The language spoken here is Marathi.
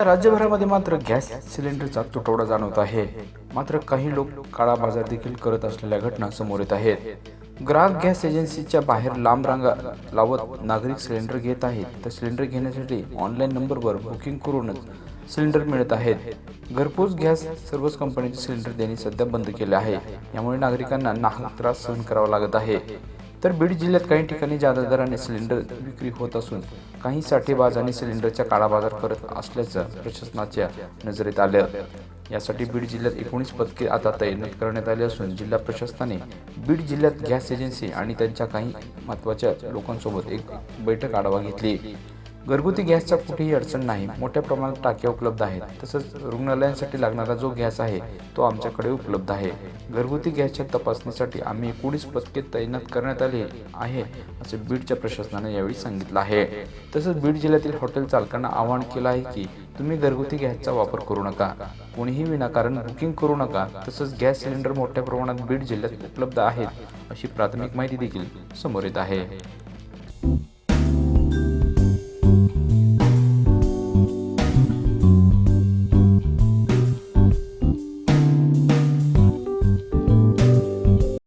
राज्यभरामध्ये मात्र गॅस सिलेंडरचा तुटवडा जाणवत आहे. मात्र काही लोक काळा बाजार देखील करत असलेल्या घटना समोर येत आहेत. ग्राहक गॅस एजन्सीच्या बाहेर लांब रांगा लावत नागरिक सिलेंडर घेत आहेत. तर सिलेंडर घेण्यासाठी ऑनलाईन नंबरवर बुकिंग करूनच सिलेंडर मिळत आहेत. घरपोच गॅस सर्वच कंपनीचे सिलेंडर देणे सध्या बंद केले आहे. यामुळे नागरिकांना नाहक त्रास सहन करावा लागत आहे. तर बीड जिल्ह्यात काही ठिकाणी जादा दराने सिलेंडर विक्री होत असून काही साठेबाजांनी सिलेंडरचा काळा बाजार करत असल्याचं प्रशासनाच्या नजरेत आलं. यासाठी बीड जिल्ह्यात 19 पथके आता तैनात करण्यात आली असून जिल्हा प्रशासनाने बीड जिल्ह्यात गॅस एजन्सी आणि त्यांच्या काही महत्त्वाच्या लोकांसोबत एक बैठक आढावा घेतली. घरगुती गॅसचा कुठेही अडचण नाही. मोठ्या प्रमाणात टाक्या उपलब्ध आहेत. तसंच रुग्णालयांसाठी लागणारा जो गॅस आहे तो आमच्याकडे उपलब्ध आहे. घरगुती गॅसच्या तपासणीसाठी आम्ही 19 पथके तैनात करण्यात आले आहे असे बीडच्या प्रशासनाने यावेळी सांगितलं आहे. तसंच बीड जिल्ह्यातील हॉटेल चालकांना आवाहन केलं आहे की तुम्ही घरगुती गॅसचा वापर करू नका. कोणीही विनाकारण बुकिंग करू नका. तसंच गॅस सिलेंडर मोठ्या प्रमाणात बीड जिल्ह्यात उपलब्ध आहेत अशी प्राथमिक माहिती देखील समोर येत आहे.